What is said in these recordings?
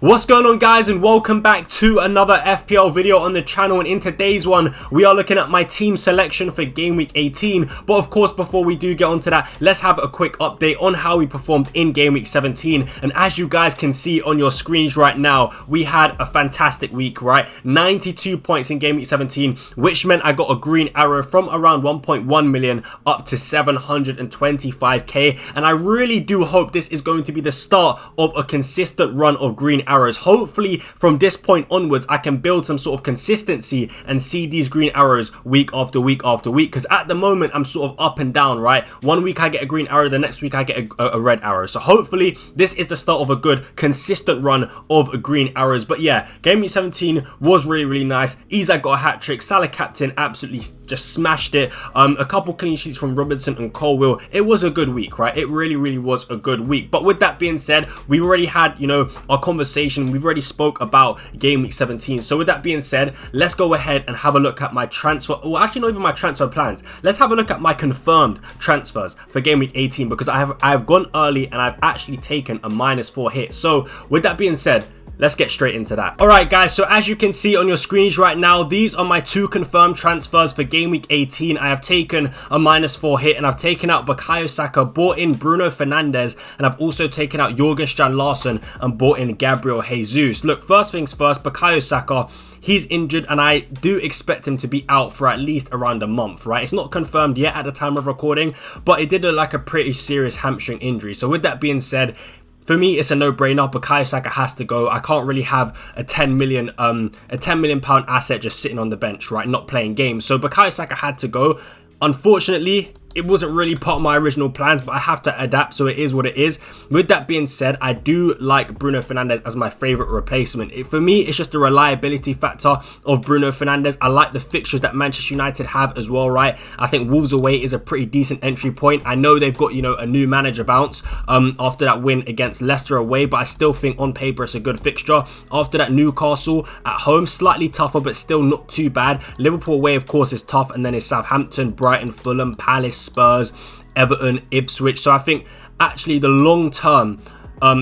What's going on, guys, and welcome back to another FPL video on the channel. And in today's one we are looking at my team selection for game week 18. But of course, before we do get onto that, let's have a quick update on how we performed in game week 17. And as you guys can see on your screens right now, we had a fantastic week, right? 92 points in game week 17, which meant I got a green arrow from around 1.1 million up to 725k. And I really do hope this is going to be the start of a consistent run of green arrows. Hopefully from this point onwards I can build some sort of consistency and see these green arrows week after week after week, because at the moment I'm sort of up and down, right? One week I get a green arrow, the next week I get a red arrow. So hopefully this is the start of a good consistent run of green arrows. But yeah, game week 17 was really nice. Isak got a hat-trick, Salah captain absolutely just smashed it. A couple clean sheets from Robinson and Colwill. It was a good week, right? It really was a good week. But with that being said, we've already had, you know, our conversation. We've already spoke about game week 17. So with that being said, let's go ahead and have a look at my transfer, well, actually not even my transfer plans. Let's have a look at my confirmed transfers for game week 18, because I have gone early and I've actually taken a -4 hit. So with that being said, let's get straight into that. Alright guys, so as you can see on your screens right now, these are my two confirmed transfers for game week 18. I have taken a -4 hit and I've taken out Bukayo Saka, bought in Bruno Fernandes, and I've also taken out Jorgen Strand Larsen and bought in Gabriel Jesus. Look, first things first, Bukayo Saka, he's injured and I do expect him to be out for at least around a month, right? It's not confirmed yet at the time of recording, but it did look like a pretty serious hamstring injury. So with that being said, for me, it's a no-brainer. Bukayo Saka has to go. I can't really have a 10 million pound asset just sitting on the bench, right? Not playing games. So Bukayo Saka had to go. Unfortunately, it wasn't really part of my original plans, but I have to adapt, so it is what it is. With that being said, I do like Bruno Fernandes as my favourite replacement. For me, it's just the reliability factor of Bruno Fernandes. I like the fixtures that Manchester United have as well, right? I think Wolves away is a pretty decent entry point. I know they've got, you know, a new manager bounce after that win against Leicester away, but I still think on paper it's a good fixture. After that, Newcastle at home, slightly tougher, but still not too bad. Liverpool away, of course, is tough, and then it's Southampton, Brighton, Fulham, Palace, Spurs, Everton, Ipswich. So I think actually the long-term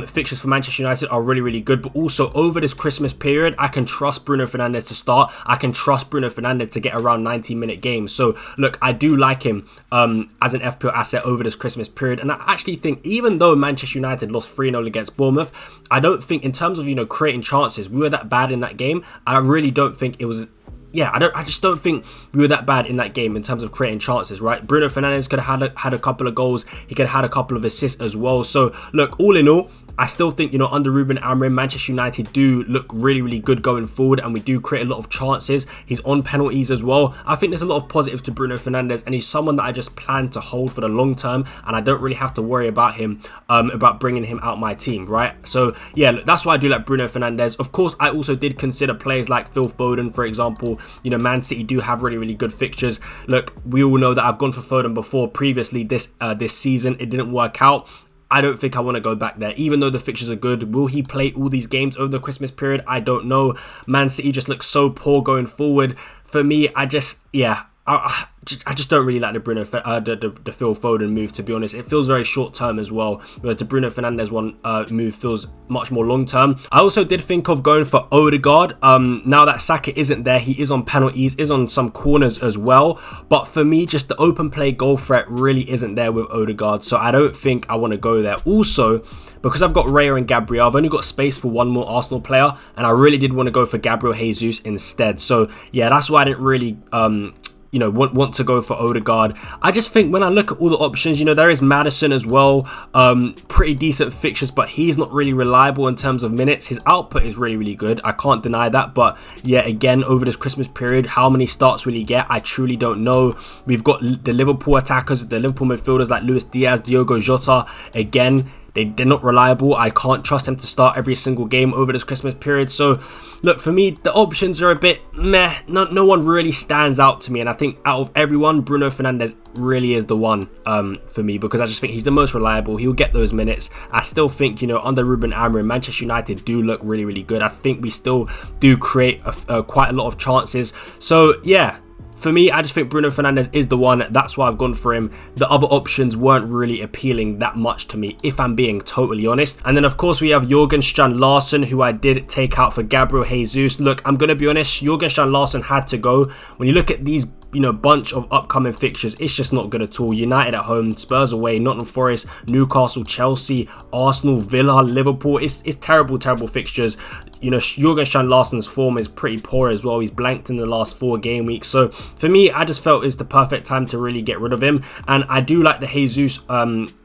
fixtures for Manchester United are really good. But also over this Christmas period, I can trust Bruno Fernandes to start. I can trust Bruno Fernandes to get around 90-minute games. So look, I do like him as an FPL asset over this Christmas period. And I actually think, even though Manchester United lost 3-0 against Bournemouth, I don't think in terms of, you know, creating chances, we were that bad in that game. I really don't think it was... Yeah, I just don't think we were that bad in that game in terms of creating chances, right? Bruno Fernandes could have had a couple of goals. He could have had a couple of assists as well. So, look, all in all, I still think, you know, under Ruben Amorim, Manchester United do look really good going forward, and we do create a lot of chances. He's on penalties as well. I think there's a lot of positives to Bruno Fernandes, and he's someone that I just plan to hold for the long term, and I don't really have to worry about him, about bringing him out my team, right? So, yeah, look, that's why I do like Bruno Fernandes. Of course, I also did consider players like Phil Foden, for example. You know, Man City do have really good fixtures. Look, we all know that I've gone for Foden before previously this season. It didn't work out. I don't think I want to go back there, even though the fixtures are good. Will he play all these games over the Christmas period? I don't know. Man City just looks so poor going forward. For me, I just don't really like the the Phil Foden move, to be honest. It feels very short term as well, whereas the Bruno Fernandes move feels much more long term. I also did think of going for Odegaard. Now that Saka isn't there, he is on penalties, is on some corners as well. But for me, just the open play goal threat really isn't there with Odegaard, so I don't think I want to go there. Also, because I've got Raya and Gabriel, I've only got space for one more Arsenal player, and I really did want to go for Gabriel Jesus instead. So yeah, that's why I didn't really you know, want to go for Odegaard. I just think when I look at all the options, you know, there is Maddison as well. Pretty decent fixtures, but he's not really reliable in terms of minutes. His output is really good. I can't deny that. But yeah, again, over this Christmas period, how many starts will he get? I truly don't know. We've got the Liverpool attackers, the Liverpool midfielders like Luis Diaz, Diogo Jota. Again, they're not reliable. I can't trust them to start every single game over this Christmas period. So look, for me, the options are a bit meh. No one really stands out to me, and I think out of everyone, Bruno Fernandes really is the one for me, because I just think he's the most reliable. He'll get those minutes. I still think, you know, under Ruben Amorim, Manchester United do look really good. I think we still do create quite a lot of chances. So yeah, for me, I just think Bruno Fernandes is the one. That's why I've gone for him. The other options weren't really appealing that much to me, if I'm being totally honest. And then, of course, we have Jorgen Strand Larsen, who I did take out for Gabriel Jesus. Look, I'm going to be honest, Jorgen Strand Larsen had to go. When you look at these bunch of upcoming fixtures, it's just not good at all. United at home, Spurs away, Nottingham Forest, Newcastle, Chelsea, Arsenal, Villa, Liverpool. It's terrible fixtures. Jorgen Strand Larsen's form is pretty poor as well. He's blanked in the last 4 game weeks. So for me, I just felt it's the perfect time to really get rid of him. And I do like the Jesus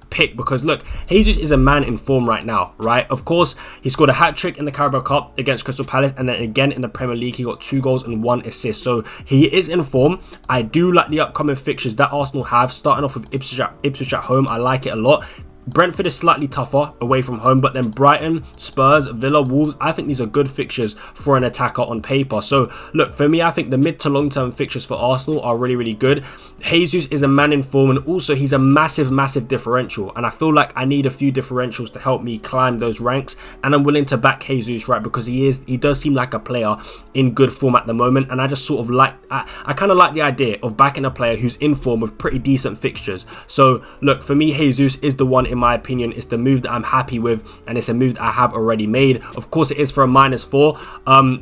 pick, because look, Jesus is a man in form right now, right? Of course, he scored a hat-trick in the Carabao Cup against Crystal Palace, and then again in the Premier League he got 2 goals and 1 assist, so he is in form. I do like the upcoming fixtures that Arsenal have, starting off with Ipswich at home. I like it a lot. Brentford is slightly tougher away from home, but then Brighton, Spurs, Villa, Wolves, I think these are good fixtures for an attacker on paper. So look, for me, I think the mid to long term fixtures for Arsenal are really good. Jesus is a man in form, and also he's a massive differential, and I feel like I need a few differentials to help me climb those ranks, and I'm willing to back Jesus, right, because he does seem like a player in good form at the moment, and I just sort of like, I kind of like the idea of backing a player who's in form with pretty decent fixtures. So look, for me, Jesus is the one. In my opinion, it's the move that I'm happy with, and it's a move that I have already made. Of course, it is for a -4,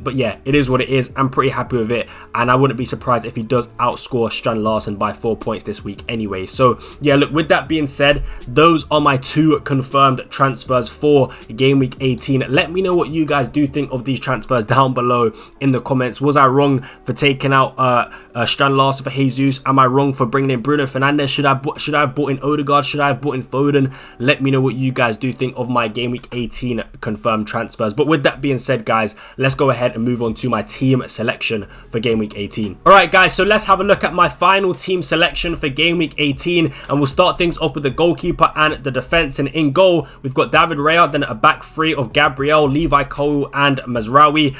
but yeah, it is what it is. I'm pretty happy with it, and I wouldn't be surprised if he does outscore Strand Larsen by 4 points this week anyway. So yeah, look, with that being said, those are my 2 confirmed transfers for game week 18. Let me know what you guys do think of these transfers down below in the comments. Was I wrong for taking out Strand Larsen for Jesus? Am I wrong for bringing in Bruno Fernandes? Should I have bought in Odegaard? Should I have bought in Foden? Let me know what you guys do think of my game week 18 confirmed transfers. But with that being said, guys, let's go ahead and move on to my team selection for game week 18. All right, guys, so let's have a look at my final team selection for game week 18, and we'll start things off with the goalkeeper and the defense. And in goal, we've got David Raya, then a back 3 of Gabriel, Levi Cole, and Mazraoui.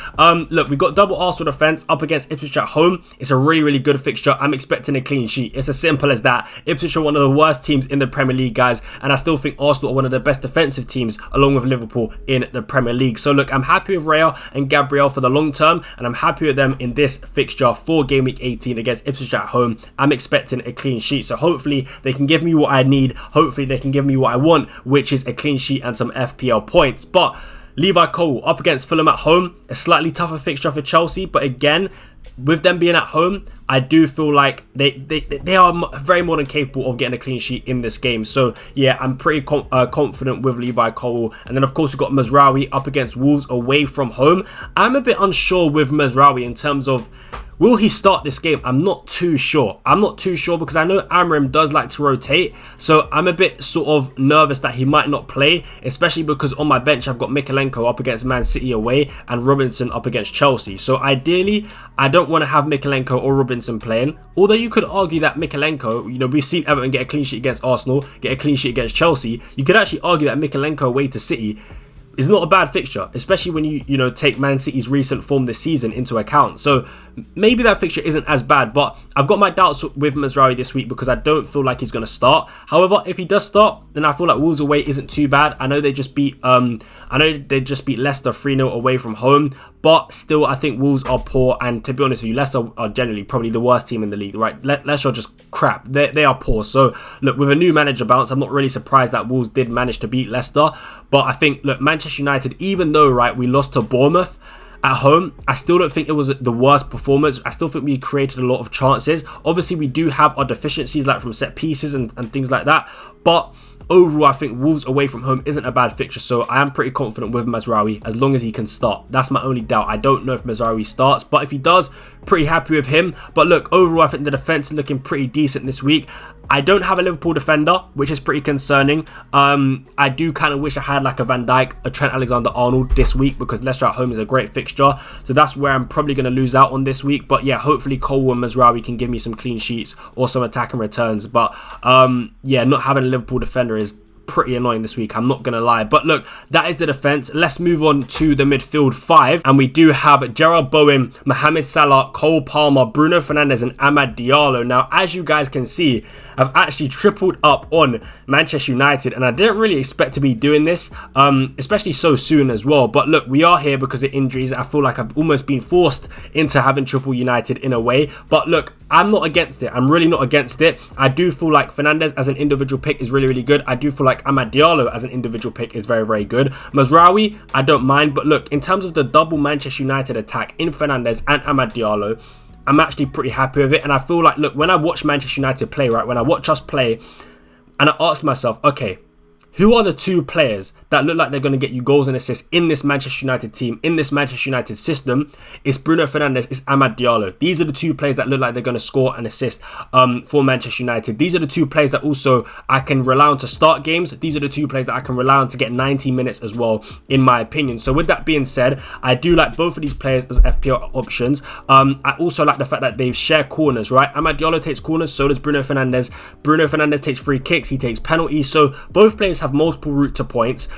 Look, we've got double Arsenal defense up against Ipswich at home. It's a really good fixture. I'm expecting a clean sheet. It's as simple as that. Ipswich are one of the worst teams in the Premier League, guys, and I still think Arsenal are one of the best defensive teams along with Liverpool in the Premier League. So look, I'm happy with Raya and Gabriel for the long term, and I'm happy with them in this fixture for game week 18 against Ipswich at home. I'm expecting a clean sheet, so hopefully they can give me what I need. Hopefully they can give me what I want, which is a clean sheet and some FPL points. But Levi Cole up against Fulham at home, a slightly tougher fixture for Chelsea, but again, with them being at home, I do feel like they are very more than capable of getting a clean sheet in this game. So yeah, I'm pretty confident with Levi Cole. And then of course we've got Mazraoui up against Wolves away from home. I'm a bit unsure with Mazraoui in terms of, will he start this game? I'm not too sure. Because I know Amram does like to rotate. So I'm a bit sort of nervous that he might not play, especially because on my bench I've got Mikalenko up against Man City away and Robinson up against Chelsea. So ideally, I don't want to have Mikalenko or Robinson playing. Although you could argue that Mikalenko, we've seen Everton get a clean sheet against Arsenal, get a clean sheet against Chelsea. You could actually argue that Mikalenko away to City is not a bad fixture, especially when you take Man City's recent form this season into account. So maybe that fixture isn't as bad, but I've got my doubts with Mazraoui this week because I don't feel like he's going to start. However, if he does start, then I feel like Wolves away isn't too bad. I know they just beat Leicester 3-0 away from home, but still I think Wolves are poor, and to be honest with you, Leicester are generally probably the worst team in the league, right? Leicester are just crap. They are poor. So look, with a new manager bounce, I'm not really surprised that Wolves did manage to beat Leicester, but I think, look, Manchester United, even though, right, we lost to Bournemouth at home, I still don't think it was the worst performance. I still think we created a lot of chances. Obviously, we do have our deficiencies, like from set pieces and things like that, but overall, I think Wolves away from home isn't a bad fixture, so I am pretty confident with Mazraoui as long as he can start. That's my only doubt. I don't know if Mazraoui starts, but if he does, pretty happy with him. But look, overall, I think the defense is looking pretty decent this week. I don't have a Liverpool defender, which is pretty concerning. I do kind of wish I had like a Van Dijk, a Trent Alexander-Arnold this week, because Leicester at home is a great fixture. So that's where I'm probably going to lose out on this week. But yeah, hopefully Cole and Mazraoui can give me some clean sheets or some attacking returns. But yeah, not having a Liverpool defender is pretty annoying this week, I'm not going to lie. But look, that is the defence. Let's move on to the midfield 5. And we do have Gerard Bowen, Mohamed Salah, Cole Palmer, Bruno Fernandes and Amad Diallo. Now, as you guys can see, I've actually tripled up on Manchester United, and I didn't really expect to be doing this, especially so soon as well. But look, we are here because of injuries. I feel like I've almost been forced into having triple United in a way. But look, I'm not against it. I'm really not against it. I do feel like Fernandes as an individual pick is really, really good. I do feel like Amad Diallo as an individual pick is very, very good. Mazraoui, I don't mind. But look, in terms of the double Manchester United attack in Fernandes and Amad Diallo, I'm actually pretty happy with it. And I feel like, look, when I watch Manchester United play, right, when I watch us play, and I ask myself, okay, who are the two players that look like they're going to get you goals and assists in this Manchester United team, in this Manchester United system? It's Bruno Fernandes, it's Amad Diallo. These are the two players that look like they're going to score and assist for Manchester United. These are the two players that also I can rely on to start games. These are the two players that I can rely on to get 90 minutes as well, in my opinion. So with that being said, I do like both of these players as FPL options. I also like the fact that they share corners, right? Amad Diallo takes corners, so does Bruno Fernandes. Bruno Fernandes takes free kicks, he takes penalties. So both players have multiple route to points,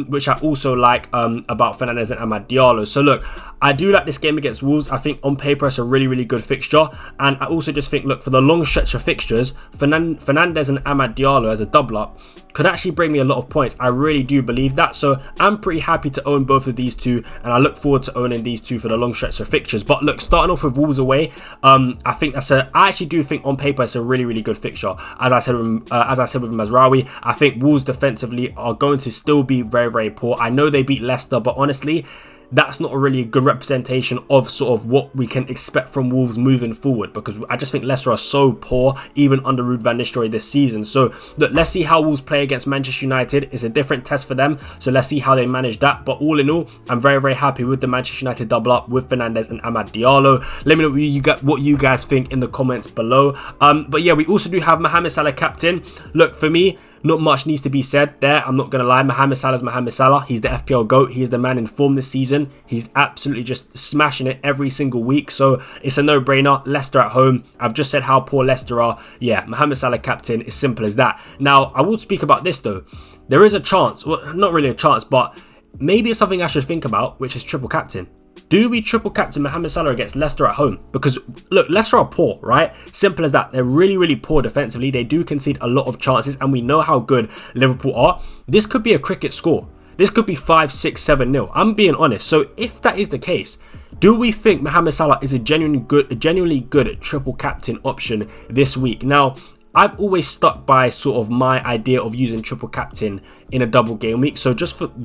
which I also like about Fernandes and Amad Diallo. So look, I do like this game against Wolves. I think on paper it's a really, really good fixture, and I also just think, look, for the long stretch of fixtures, Fernandes and Amad Diallo as a double up could actually bring me a lot of points. I really do believe that. So I'm pretty happy to own both of these two, and I look forward to owning these two for the long stretch of fixtures. But look, starting off with Wolves away, I think I actually do think on paper it's a really, really good fixture. As I said with Mazraoui, I think Wolves defensively are going to still be very, very poor. I know they beat Leicester, but honestly, that's not a really good representation of sort of what we can expect from Wolves moving forward, because I just think Leicester are so poor even under Ruud van Nistelrooy this season. So look, let's see how Wolves play against Manchester United. It's a different test for them, so let's see how they manage that. But all in all, I'm very, very happy with the Manchester United double up with Fernandes and Amad Diallo. Let me know what you guys think in the comments below. But yeah, we also do have Mohamed Salah captain. Look, for me, not much needs to be said there. I'm not going to lie. Mohamed Salah is Mohamed Salah. He's the FPL GOAT. He is the man in form this season. He's absolutely just smashing it every single week. So it's a no-brainer. Leicester at home. I've just said how poor Leicester are. Yeah, Mohamed Salah captain. It's simple as that. Now, I will speak about this though. There is a chance. Well, not really a chance, but maybe it's something I should think about, which is triple captain. Do we triple captain Mohamed Salah against Leicester at home? Because look, Leicester are poor, right? Simple as that. They're really, really poor defensively. They do concede a lot of chances, and we know how good Liverpool are. This could be a cricket score. This could be 5, 6, 7-0. I'm being honest. So if that is the case, do we think Mohamed Salah is a genuinely good triple captain option this week? Now, I've always stuck by sort of my idea of using triple captain in a double game week. So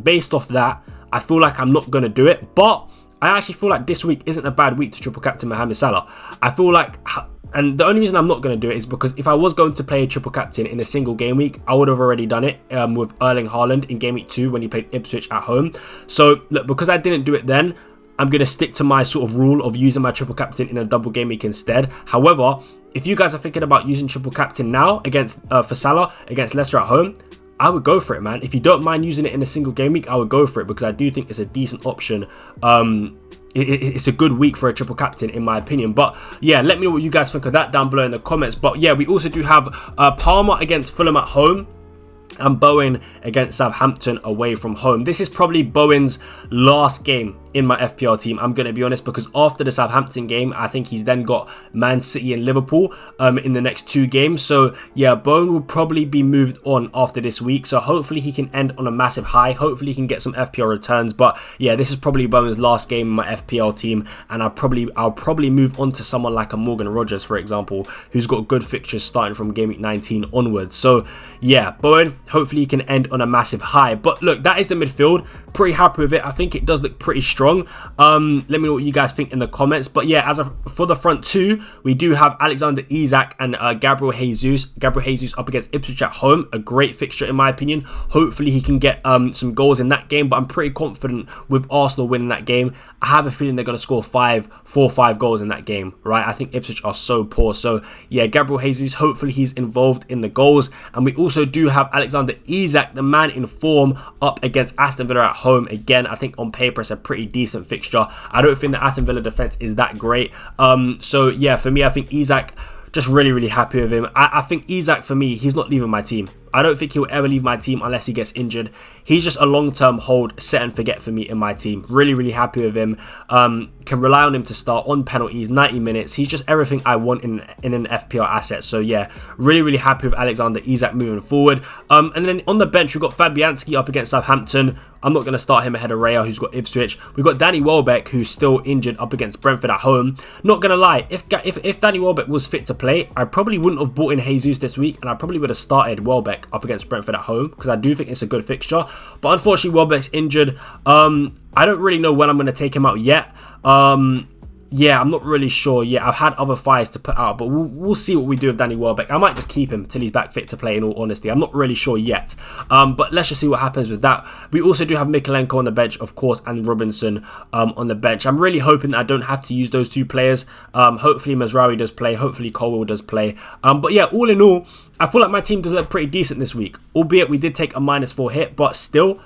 based off that, I feel like I'm not going to do it. But I actually feel like this week isn't a bad week to triple captain Mohamed Salah. I feel like, and the only reason I'm not going to do it is because if I was going to play a triple captain in a single game week, I would have already done it with Erling Haaland in game week 2 when he played Ipswich at home. So look, because I didn't do it then, I'm going to stick to my sort of rule of using my triple captain in a double game week instead. However, if you guys are thinking about using triple captain now against for Salah against Leicester at home, I would go for it, man. If you don't mind using it in a single game week, I would go for it, because I do think it's a decent option. It's a good week for a triple captain, in my opinion. But yeah, let me know what you guys think of that down below in the comments. But yeah, we also do have Palmer against Fulham at home, and Bowen against Southampton away from home. This is probably Bowen's last game in my FPL team, I'm going to be honest, because after the Southampton game, I think he's then got Man City and Liverpool in the next 2 games. So yeah, Bowen will probably be moved on after this week. So hopefully he can end on a massive high. Hopefully he can get some FPL returns. But yeah, this is probably Bowen's last game in my FPL team, and I'll probably move on to someone like a Morgan Rogers, for example, who's got good fixtures starting from game week 19 onwards. So yeah, Bowen, hopefully he can end on a massive high. But look, that is the midfield. Pretty happy with it. I think it does look pretty strong. Let me know what you guys think in the comments. But yeah, for the front 2, we do have Alexander Isak and Gabriel Jesus. Gabriel Jesus up against Ipswich at home. A great fixture in my opinion. Hopefully he can get some goals in that game, but I'm pretty confident with Arsenal winning that game. I have a feeling they're going to score 4 or 5 goals in that game, right? I think Ipswich are so poor. So yeah, Gabriel Jesus, hopefully he's involved in the goals. And we also do have Alexander Isak, the man in form, up against Aston Villa at home. Again, I think on paper it's a pretty decent fixture. I don't think the Aston Villa defense is that great. So yeah, for me, I think Isak, just really, really happy with him. I think Isak, for me, he's not leaving my team. I don't think he'll ever leave my team unless he gets injured. He's just a long-term hold, set and forget for me in my team. Really, really happy with him. Can rely on him to start on penalties, 90 minutes. He's just everything I want in an FPL asset. So yeah, really, really happy with Alexander Isak moving forward. And then on the bench, we've got Fabianski up against Southampton. I'm not going to start him ahead of Raya, who's got Ipswich. We've got Danny Welbeck, who's still injured, up against Brentford at home. Not going to lie, if Danny Welbeck was fit to play, I probably wouldn't have bought in Jesus this week, and I probably would have started Welbeck up against Brentford at home, because I do think it's a good fixture. But unfortunately, Welbeck's injured. I don't really know when I'm going to take him out yet. Yeah, I'm not really sure. Yeah, I've had other fires to put out, but we'll see what we do with Danny Welbeck. I might just keep him till he's back fit to play, in all honesty. I'm not really sure yet. But let's just see what happens with that. We also do have Mikalenko on the bench, of course, and Robinson on the bench. I'm really hoping that I don't have to use those two players. Hopefully Mazraoui does play. Hopefully Colwell does play. But yeah, all in all, I feel like my team does look pretty decent this week. Albeit we did take a -4 hit, but still,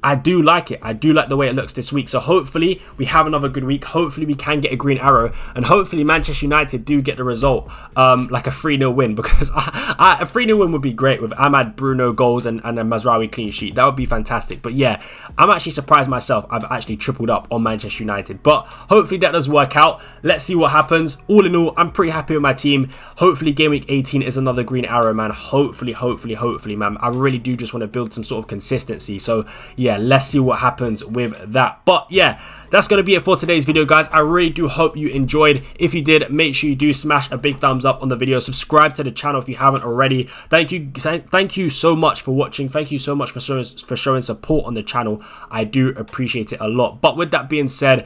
I do like it. I do like the way it looks this week. So hopefully we have another good week. Hopefully we can get a green arrow. And hopefully Manchester United do get the result. Like a 3-0 win. Because a 3-0 win would be great with Ahmad, Bruno goals and a Mazraoui clean sheet. That would be fantastic. But yeah, I'm actually surprised myself. I've actually tripled up on Manchester United. But hopefully that does work out. Let's see what happens. All in all, I'm pretty happy with my team. Hopefully Game Week 18 is another green arrow, man. Hopefully, man. I really do just want to build some sort of consistency. So yeah, let's see what happens with that. But yeah, that's going to be it for today's video, guys. I really do hope you enjoyed. If you did, make sure you do smash a big thumbs up on the video. Subscribe to the channel if you haven't already. Thank you so much for watching. Thank you so much for showing support on the channel. I do appreciate it a lot. But with that being said,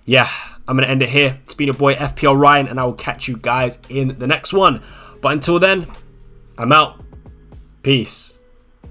yeah, I'm going to end it here. It's been your boy FPL Ryan, and I will catch you guys in the next one. But until then, I'm out. Peace.